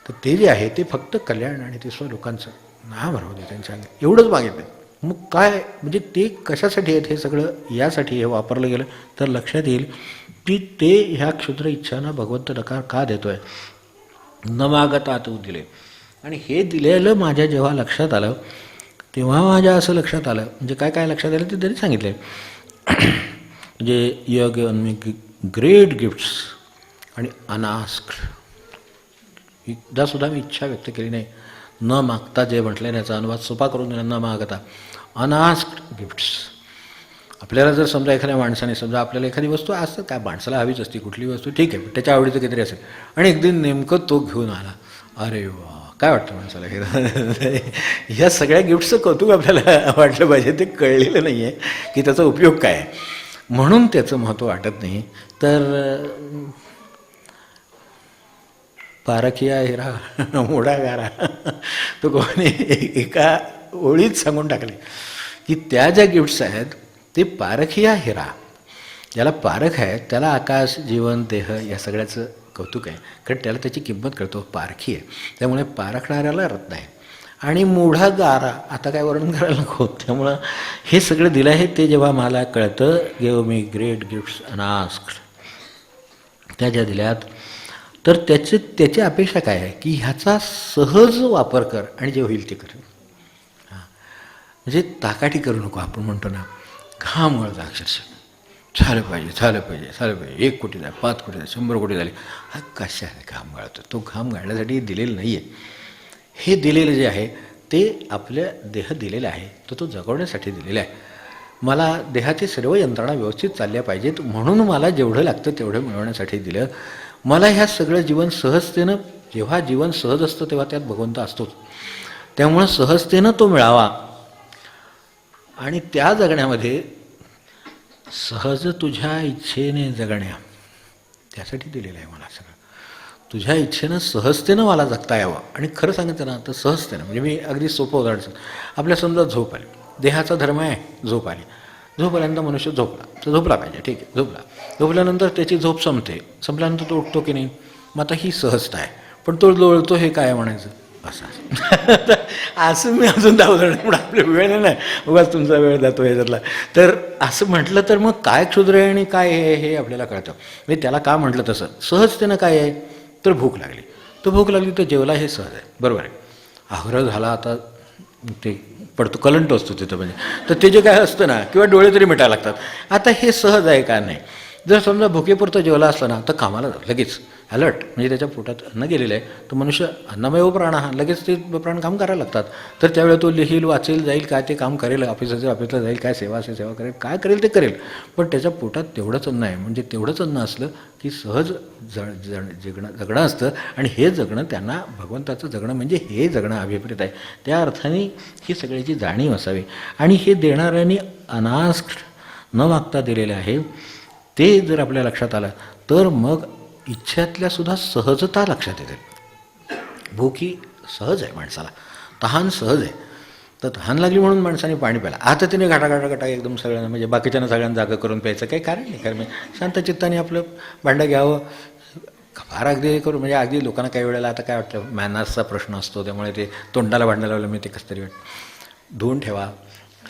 तर ते जे आहे ते फक्त कल्याण आणि ते लोकांचं नाम राहू दे त्यांच्या अंगी, एवढंच मागितलं. मग काय म्हणजे ते कशासाठी आहेत हे सगळं, यासाठी हे वापरलं गेलं तर लक्षात येईल की ते ह्या क्षुद्र इच्छांना भगवंत नकार का देतो आहे. न मागता तू दिले. आणि हे दिलेलं माझ्या जेव्हा लक्षात आलं तेव्हा माझ्या असं लक्षात आलं, म्हणजे काय काय लक्षात आलं ते तरी सांगितलं. म्हणजे you given me great gifts आणि अनास्क्ड. एकदासुद्धा मी इच्छा व्यक्त केली नाही. न मागता जे म्हटलं त्याचा अनुवाद सोपा करून दिला, न मागता. अनास्क्ड गिफ्ट्स. आपल्याला जर समजा एखाद्या माणसाने, समजा आपल्याला एखादी वस्तू असतं काय, माणसाला हवीच असते कुठली वस्तू, ठीक आहे, त्याच्या आवडीचं काहीतरी असेल आणि एक दिन नेमकं तो घेऊन आला, अरे वा, काय वाटतं माणसाला हे. ह्या सगळ्या गिफ्ट्सचं कौतुक आपल्याला वाटलं पाहिजे, ते कळलेलं नाही आहे की त्याचा उपयोग काय आहे, म्हणून त्याचं महत्त्व वाटत नाही. तर पारखिया हिरा मोडा गारा, तो कोणी एका ओळीत सांगून टाकले की त्या ज्या गिफ्ट्स आहेत ते पारखिया हिरा. ज्याला पारख आहे त्याला आकाश, जीवन, देह या सगळ्याचं कौतुक आहे, कारण त्याला त्याची किंमत कळतो, पारखी आहे. त्यामुळे पारखणाऱ्याला रत्न आहे. आणि मोढा गारा, आता काय वर्णन करायला नको. त्यामुळं हे सगळं दिलं आहे ते जेव्हा मला कळतं, गिव्ह मी ग्रेट गिफ्ट्स अनास्क्ड, त्या ज्या दिल्यात, तर त्याची अपेक्षा काय आहे की ह्याचा सहज वापर कर आणि जे होईल ते कर. हां, म्हणजे ताकाठी करू नको. आपण म्हणतो ना, घाम गळतो अक्षरशः, झालं पाहिजे झालं पाहिजे झालं पाहिजे, 1 कोटी झाले, 5 कोटी झाले, 100 कोटी झाले. हा कशाने घाम गाळतो, तो घाम गाळण्यासाठी दिलेलं नाही आहे. हे दिलेलं जे आहे ते आपल्या देह दिलेला आहे, तो जगवण्यासाठी दिलेला आहे. मला देहाची सर्व यंत्रणा व्यवस्थित चालल्या पाहिजेत म्हणून मला जेवढं लागतं तेवढं मिळवण्यासाठी दिलं. मला ह्या सगळं जीवन सहजतेनं, जेव्हा जीवन सहज असतं तेव्हा त्यात भगवंत असतोच, त्यामुळं सहजतेनं तो मिळावा. आणि त्या जगण्यामध्ये सहज तुझ्या इच्छेने जगण्या, त्यासाठी दिलेलं आहे मला सगळं. तुझ्या इच्छेनं सहजतेनं मला जगता यावं. आणि खरं सांगायचं ना तर सहजतेनं, म्हणजे मी अगदी सोपं उदाहरण सांगतो. आपल्या समजा झोप आली, देहाचा धर्म आहे झोप आली, झोप आल्यानंतर मनुष्य झोपला तर झोपला पाहिजे, ठीक आहे, झोपला. झोपल्यानंतर त्याची झोप संपते, संपल्यानंतर तो उठतो की नाही, मग आता ही सहजता आहे. पण तो लोळतो हे काय म्हणायचं, असं असं मी अजून 10 उदाहरण, पण आपल्या वेळ नाही, उगाच तुमचा वेळ जातो ह्याच्यातला. तर असं म्हटलं तर मग काय क्षुद्र आहे आणि काय आहे हे आपल्याला कळतं. म्हणजे त्याला का म्हटलं तसं, सहजतेनं काय आहे तर भूक लागली, तर भूक लागली तर जेवला, हे सहज आहे, बरोबर आहे. आग्रह झाला, आता ते पडतो, कलंट असतो तिथं, म्हणजे तर ते जे काय असतं ना, किंवा डोळे तरी मिटायला लागतात. आता हे सहज आहे का नाही. जर समजा भुकेपुरतं जेवला असलं ना तर कामाला जाऊ लगेच, अलर्ट, म्हणजे त्याच्या पोटात अन्न गेलेलं आहे, तो मनुष्य अन्नमय प्राण हा, लगेच ते प्राण काम करायला लागतात. तर त्यावेळेला तो लिहिल, वाचेल, जाईल, काय ते काम करेल, ऑफिसला जाईल, काय सेवा असेल सेवा करेल, काय करेल ते करेल. पण त्याच्या पोटात तेवढंच अन्न आहे, म्हणजे तेवढंच अन्न असलं की सहज जगणं असतं. आणि हे जगणं त्यांना भगवंताचं जगणं म्हणजे हे जगणं अभिप्रेत आहे. त्या अर्थाने ही सगळ्याची जाणीव असावी. आणि हे देणाऱ्यांनी अनास्क्ड, न मागता दिलेले आहे. ते जर आपल्या लक्षात आलं तर मग इच्छातल्या सुद्धा सहजता लक्षात येते. भूक ही सहज आहे माणसाला, तहान सहज आहे. तर तहान लागली म्हणून माणसाने पाणी प्यायला, आता तिने घाटा एकदम सगळ्यांना, म्हणजे बाकीच्यांना सगळ्यांना जागा करून प्यायचं काही कारण नाही. कारण शांत चित्ताने आपलं भांडं घ्यावं, फार अगदी करून, म्हणजे अगदी लोकांना काही वेळेला आता काय वाटतं, मॅनर्सचा प्रश्न असतो, त्यामुळे ते तोंडाला भांडं लावलं मी ते कसं तरी वाटतं. धुवून ठेवा,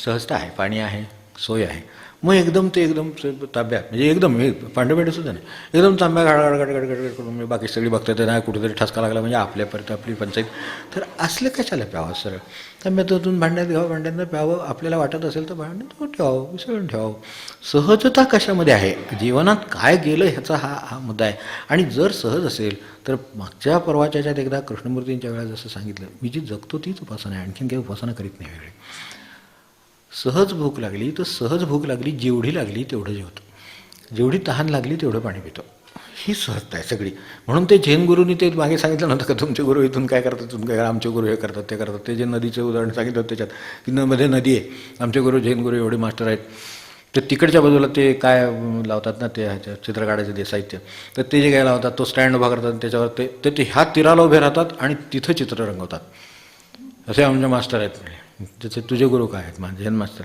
सहजता आहे, पाणी आहे, सोय आहे. मग एकदम तांब्यात, म्हणजे एकदम हे पांढरपेंढीसुद्धा नाही, एकदम तांब्या गडगड करून मी बाकी सगळी बघतात नाही कुठेतरी ठसका लागला म्हणजे आपल्यापर्यंत आपली पंचायत. तर असलं कशाला प्यावं सरळ तांब्यातून भांड्यात घ्यावं, भांड्यातनं प्यावं, आपल्याला वाटत असेल तर भांड्यात ठेवावं, विसरून ठेवावं. सहजता कशामध्ये आहे, जीवनात काय गेलं ह्याचा हा मुद्दा आहे. आणि जर सहज असेल तर मागच्या परवाच्यात एकदा कृष्णमूर्तींच्या वेळा जसं सांगितलं, मी जी जगतो तीच उपासना आहे, आणखीन काही उपासना करीत नाही वेगळी. सहज भूक लागली तर सहज भूक लागली, जेवढी लागली तेवढं जेवतो, जेवढी तहान लागली तेवढं पाणी पितो, ही सहजता आहे सगळी. म्हणून ते जैन गुरूंनी ते मागे सांगितलं नव्हतं का, तुमचे गुरु इथून काय करतात, तुम्ही काय, आमचे गुरु हे करतात ते करतात. ते जे नदीचं उदाहरण सांगितलं होतं त्याच्यात, की मध्ये नदी आहे, आमचे गुरु जैन गुरु एवढे मास्टर आहेत, तर तिकडच्या बाजूला ते काय लावतात ना, ते ह्याच्या चित्र काढायचं ते साहित्य, तर ते जे काय लावतात तो स्टँड उभा करतात, त्याच्यावर ते ह्या तीराला उभे राहतात आणि तिथं चित्र रंगवतात. असे आमचे मास्टर आहेत. त्याचे तुझे गुरु काय आहेत, माझे जैन मास्टर.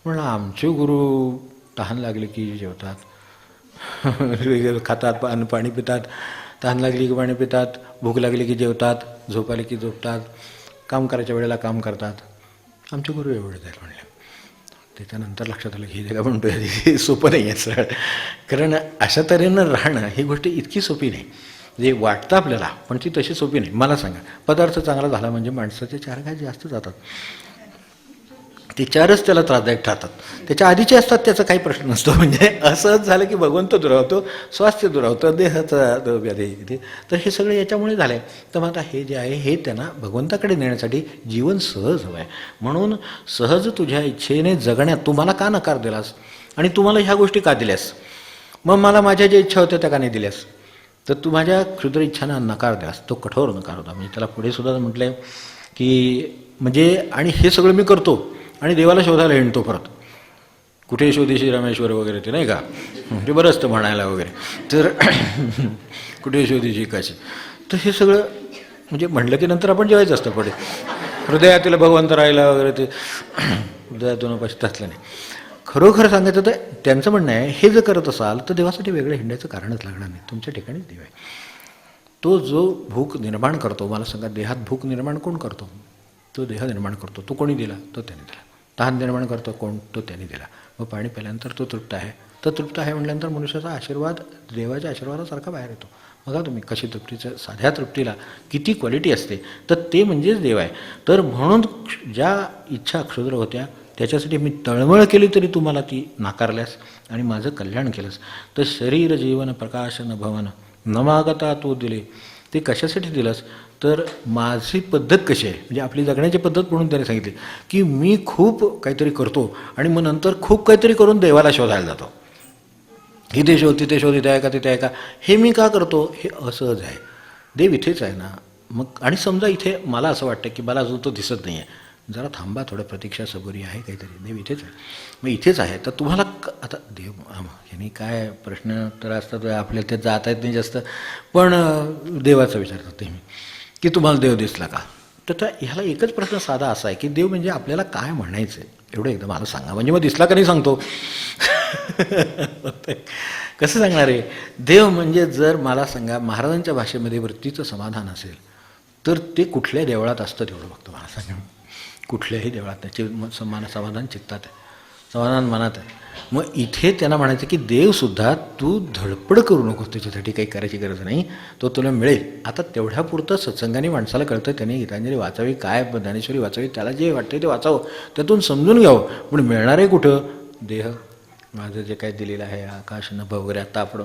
म्हणलं आमचे गुरु तहान लागली की जेवतात, खातात, पाणी पितात, तहान लागली की पाणी पितात, भूक लागली की जेवतात, झोप आली की झोपतात, काम करायच्या वेळेला काम करतात. आमचे गुरु एवढेच आहेत म्हणले. त्याच्यानंतर लक्षात आलं की हे जगा म्हणतो हे सोपं नाही आहे सरळ, कारण अशा तऱ्हेनं राहणं ही गोष्ट इतकी सोपी नाही. जे वाटतं आपल्याला पण ती तशी सोपी नाही. मला सांगा, पदार्थ चांगला झाला म्हणजे माणसाचे 4 घास जास्त जातात, ते 4च त्याला त्रासदायक ठरतात, त्याच्या आधीचे असतात त्याचा काही प्रश्न नसतो. म्हणजे असंच झालं की भगवंत दुरावतो, स्वास्थ्य दुरावतं, देहाचा व्याधी. तर हे सगळं याच्यामुळे झालं आहे. तर मग आता हे जे आहे हे त्यांना भगवंताकडे नेण्यासाठी जीवन सहज हवं आहे. म्हणून सहज तुझ्या इच्छेने जगण्यात तुम्हाला का नकार दिलास आणि तुम्हाला ह्या गोष्टी का दिल्यास, मग मला माझ्या ज्या इच्छा होत्या त्या का नाही दिल्यास, तर तू माझ्या क्षुद्र इच्छांना नकार द्यास. तो कठोर नकार होता. म्हणजे त्याला पुढे सुद्धा म्हटलं आहे की म्हणजे, आणि हे सगळं मी करतो आणि देवाला शोधायला हिंडतो परत, कुठे शोधीशी रामेश्वर वगैरे ते नाही का, म्हणजे बरं असतं म्हणायला वगैरे, तर कुठे शोधीशी काशी. तर हे सगळं म्हणजे म्हणलं की नंतर आपण जेवायचं असतं पुढे, हृदयातील भगवंत राहिला वगैरे, ते हृदयातून पश्चातलं नाही. खरोखर सांगायचं तर त्यांचं म्हणणं आहे, हे जर करत असाल तर देवासाठी वेगळं हिंडायचं कारणच लागणार नाही, तुमच्या ठिकाणीच देव आहे. तो जो भूक निर्माण करतो, मला सांगा देहात भूक निर्माण कोण करतो, तो देह निर्माण करतो. तो कोणी दिला, तो त्याने दिला. तहान निर्माण करतो कोण, तो त्याने दिला. मग पाणी प्याल्यानंतर तो तृप्त आहे, तर तृप्त आहे म्हटल्यानंतर मनुष्याचा आशीर्वाद देवाच्या आशीर्वादासारखा बाहेर येतो. बघा तुम्ही कशी तृप्तीचं, साध्या तृप्तीला किती क्वालिटी असते, तर ते म्हणजेच देव आहे. तर म्हणून ज्या इच्छा क्षुद्र होत्या त्याच्यासाठी मी तळमळ केली तरी तुम्हाला ती नाकारल्यास आणि माझं कल्याण केलंस. तर शरीर जीवन प्रकाश न भवन न मागता तू दिले, ते कशासाठी दिलंस, तर माझी पद्धत कशी आहे, म्हणजे आपली जगण्याची पद्धत म्हणून त्याने सांगितली की मी खूप काहीतरी करतो आणि मग नंतर खूप काहीतरी करून देवाला शोधायला जातो. इथे शोध, तिथे शोध, इथे आहे का, तिथे आहे का. हे मी का करतो, हे असहज आहे. देव इथेच आहे ना. मग आणि समजा इथे मला असं वाटतं की मला अजून तो दिसत नाही आहे, जरा थांबा, थोडं प्रतीक्षा सबुरी आहे, काहीतरी देव इथेच आहे. मग इथेच आहे तर तुम्हाला आता देव यांनी काय प्रश्न तर असतात आपल्याला ते जाता येत नाही जास्त, पण देवाचा विचार करते मी की तुम्हाला देव दिसला का. तर ह्याला एकच प्रश्न साधा असा आहे की देव म्हणजे आपल्याला काय म्हणायचं आहे एवढं एकदा मला सांगा, म्हणजे मग दिसला का नाही सांगतो. कसं सांगणार आहे. देव म्हणजे जर मला सांगा महाराजांच्या भाषेमध्ये वृत्तीचं समाधान असेल तर ते कुठल्या देवळात असतं तेवढं बघतो. मला सांगा कुठल्याही देवळात त्याचे समाधान चित्तात आहे, समाधान मनात आहे. मग इथे त्यांना म्हणायचं की देवसुद्धा तू धडपड करू नको, त्याच्यासाठी काही करायची गरज नाही, तो तुला मिळेल. आता तेवढ्यापुरतं सत्संगाने माणसाला कळतं, त्याने गीतांजली वाचावी, काय ज्ञानेश्वरी वाचावी, त्याला जे वाटतं ते वाचावं, त्यातून समजून घ्यावं. पण मिळणार आहे कुठं, देह माझं जे काय दिलेलं आहे, आकाश नभ वगैरे, आता आपण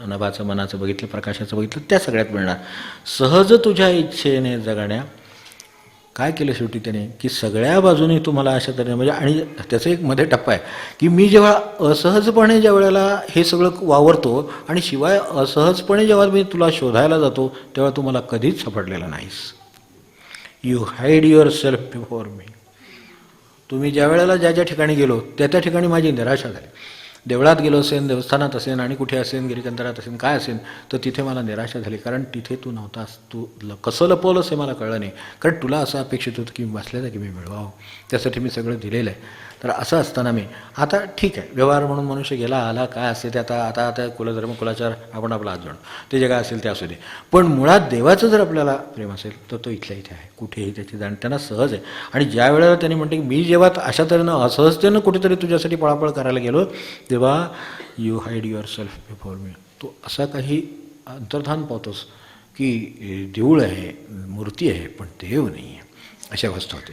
नभाचं मनाचं बघितलं, प्रकाशाचं बघितलं, त्या सगळ्यात मिळणार. सहज तुझ्या इच्छेने जगण्या, काय केलं शेवटी त्याने की सगळ्या बाजूने तुम्हाला अशा तऱ्हेने म्हणजे, आणि त्याचा एक मध्ये टप्पा आहे की मी जेव्हा असहजपणे ज्या वेळेला हे सगळं वावरतो आणि शिवाय असहजपणे जेव्हा मी तुला शोधायला जातो तेव्हा तू मला कधीच सापडलेला नाहीस. You hide your self before me. तुम्ही ज्या वेळेला ज्या ज्या ठिकाणी गेलो त्या त्या ठिकाणी माझी निराशा झाली. देवळात गेलो असेल, देवस्थानात असेल, आणि कुठे असेल, गिरिकंदरात असेल, काय असेल, तर तिथे मला निराशा झाली, कारण तिथे तू नव्हतास. तू कसं लपवलंस हे मला कळलं नाही, कारण तुला असं अपेक्षित होतं की मी बसल्या जागी मी मिळवावं, त्यासाठी मी सगळं दिलेलं आहे. तर असं असताना मी आता ठीक आहे, व्यवहार म्हणून मनुष्य गेला आला काय असेल ते आता आता आता कुलधर्म कुलाचार आपण आपला हात जोडू, ते जे काय असेल ते असू दे. पण मुळात देवाचं जर आपल्याला प्रेम असेल तर तो इथल्या इथे आहे, कुठेही त्याची जाण त्यांना सहज आहे. आणि ज्या वेळेला त्यांनी म्हणते की मी जेव्हा अशा तऱ्हेनं असहजतेनं कुठेतरी तुझ्यासाठी पळापळ करायला गेलो तेव्हा you hide your self before me, तो असा काही अंतर्धान पावतोस की देऊळ आहे, मूर्ती आहे पण देव नाही आहे, अशा अवस्था होते.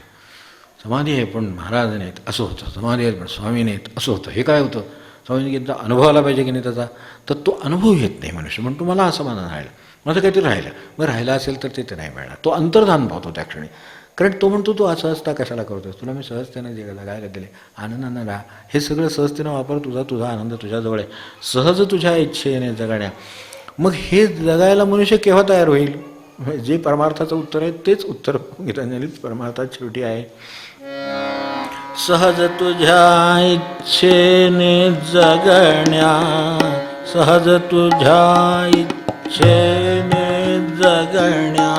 समाधी आहे पण महाराज नाहीत असं होतं, समाधी आहेत पण स्वामी नाहीत असं होतं. हे काय होतं, स्वामींचा अनुभव आला पाहिजे की नाही त्याचा, तर तो अनुभव येत नाही मनुष्य. पण तुम्हाला असं माना राहिलं, माझं काहीतरी राहिलं, मग राहिला असेल तर ते नाही मिळणार. तो अंतर्धान पावतो त्या क्षणी, कारण तो म्हणतो तू असहजता कशाला करतोस, तुला मी सहजतेनं जे जगायला दिले, आनंदानं राहा, हे सगळं सहजतेनं वापर, तुझा आनंद तुझ्याजवळ आहे, सहज तुझ्या इच्छेने जगण्या. मग हे जगायला मनुष्य केव्हा तयार होईल? जे परमार्थाचं उत्तर आहे तेच उत्तर गीतांजलीत परमार्थात शेवटी आहे. सहज तुझ्या इच्छेने जगण्या, सहज तुझ्या इच्छेने जगण्या,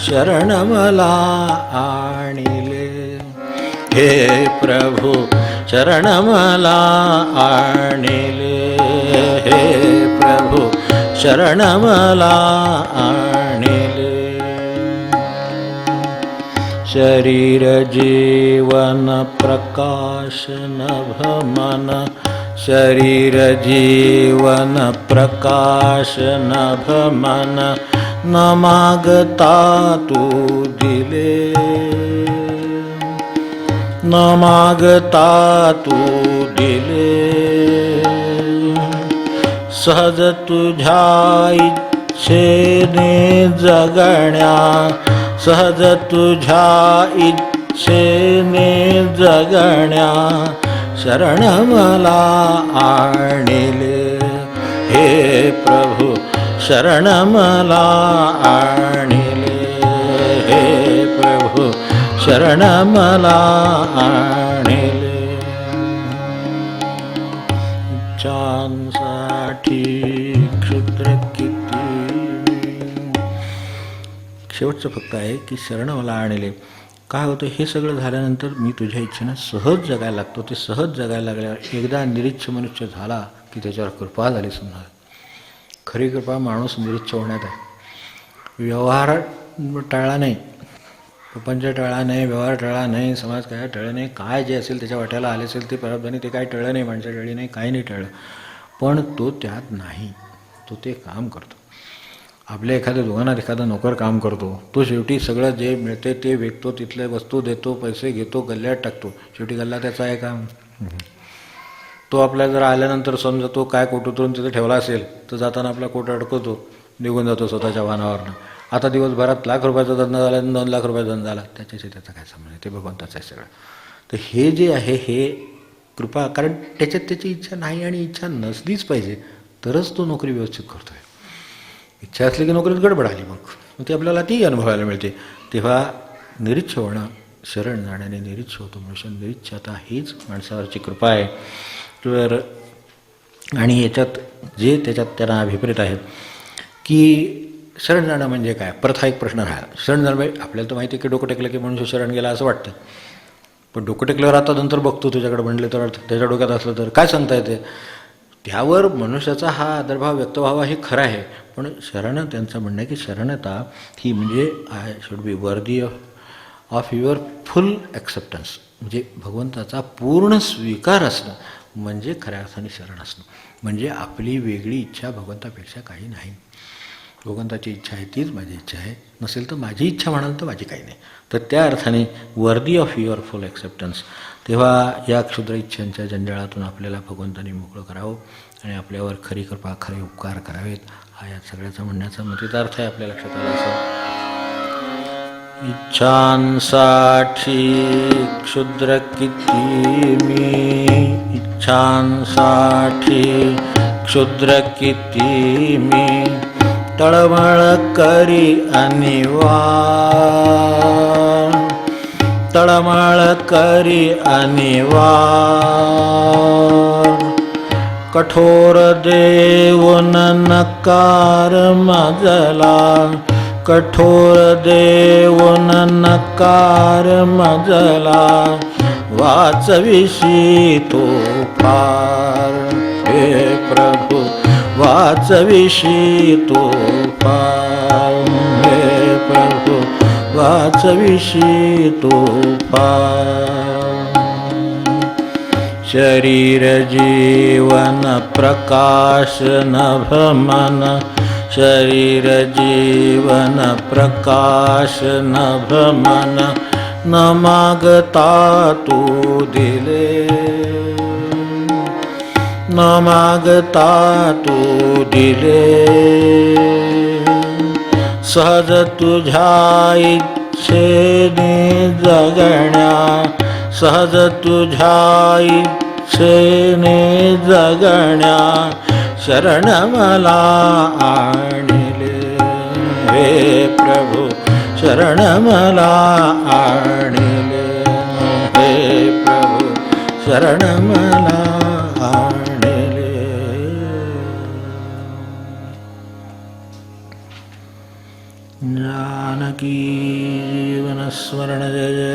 शरण मला आणिले हे प्रभू, शरण मला आणिले हे प्रभू, शरण मला आणिले. शरीर जीवन प्रकाश नभ मन, शरीर जीवन प्रकाश नभ मन, न मागता तू दिले, न मागता तू दिले. सहज तुझ्या इच्छेने जगण्या, सहज तुझ्या इच्छेने जगण्या, शरण मला आणिले हे प्रभू, शरण मला आणिले हे प्रभू, शरण मला आणिले. इच्छांसाठी क्षुद्र किती, शेवटचं फक्त आहे की शरण मला आणले. काय होतं, हे सगळं झाल्यानंतर मी तुझ्या इच्छेनं सहज जगायला लागतो. ते सहज जगायला लागल्यावर एकदा निरीच्छ मनुष्य झाला की त्याच्यावर कृपा झाली समजा. खरी कृपा माणूस निरीच्छ होण्यात आहे. व्यवहार टाळला नाही, प्रपंच टळला नाही, व्यवहार टळला नाही, समाज काय टळलं नाही, काय जे असेल त्याच्या वाट्याला आले असेल ते प्रारब्धाने ते काय टळलं नाही, माणसं टळली नाही, काही नाही टळलं. पण तो त्यात नाही, तो ते काम करतो. आपल्या एखाद्या दुकानात एखादा नोकर काम करतो, तो शेवटी सगळं जे मिळते ते विकतो, तिथल्या वस्तू देतो, पैसे घेतो, गल्ल्यात टाकतो. शेवटी गल्ला त्याचा आहे का? तो आपल्या जर आल्यानंतर समजा तो काय कोट उतरून तिथे ठेवला असेल तर जाताना आपला कोट अडकवतो, निघून जातो स्वतःच्या वाहनावरनं. आता दिवसभरात लाख रुपयाचा धंदा झाला, 2 लाख रुपयाचा धंदा झाला, त्याच्याशी त्याचा काय संबंध आहे? ते भगवंताचं आहे सगळं. तर हे जे आहे हे कृपा, कारण त्याच्यात त्याची इच्छा नाही आणि इच्छा नसलीच पाहिजे तरच तो नोकरी व्यवस्थित करतोय. इच्छा असली की नोकरीत गडबड आली, मग ती आपल्याला ती अनुभवायला मिळते. तेव्हा निरीच्छ होणं, शरण जाण्याने निरीच्छ होतो मनुष्य. निरीच्छता हीच माणसावरची कृपा आहे. तर आणि याच्यात जे त्याच्यात त्यांना अभिप्रेत आहेत की शरण जाणं म्हणजे काय, प्रथा एक प्रश्न राहिला. शरण जाणं म्हणजे आपल्याला तर माहिती आहे की डोकं टेकलं की मनुष्य शरण गेला असं वाटतं. पण डोकं टेकल्यावर आता नंतर बघतो तुझ्याकडे म्हणले तर त्याच्या डोक्यात असलं तर काय सांगता येते. त्यावर मनुष्याचा हा आदरभाव व्यक्त व्हावा हे खरं आहे. पण शरण त्यांचं म्हणणं आहे की शरणता ही म्हणजे I should be worthy of your full acceptance, म्हणजे भगवंताचा पूर्ण स्वीकार असणं म्हणजे खऱ्या अर्थाने शरण असणं. म्हणजे आपली वेगळी इच्छा भगवंतापेक्षा काही नाही. भगवंताची इच्छा आहे तीच माझी इच्छा आहे, नसेल तर माझी इच्छा म्हणाल तर माझी काही नाही. तर त्या अर्थाने worthy of your full acceptance. तेव्हा या क्षुद्र इच्छांच्या जंजाळातून आपल्याला भगवंताने मोकळं करावं आणि आपल्यावर खरी कृपा खरे उपकार करावेत, हा या सगळ्याचा म्हणण्याचा मतितार्थ आहे. आपल्या लक्षात आला असं. इच्छांसाठी क्षुद्र किती मी, इच्छांसाठी क्षुद्र किती मी, तळमळ करी अनिवार, तळमळ करी अनिवार, कठोर देऊन नकार मजला, कठोर देऊन नकार मजला वाचविशी तो पार हे प्रभु वाचविशी तो पार हे प्रभु वाचविशी तो पार शरीर जीवन प्रकाश नभ मन शरीर जीवन प्रकाश नभ मन न मागता तू दिले न मागता तू दिले सहज तुझ्या इच्छेने जगण्या सहज तुझ्या इच्छेने जगण्या शरण मला आणले हे प्रभु शरण मला आणले हे प्रभु शरण मला आणले जानकी जीवन स्मरण जय जय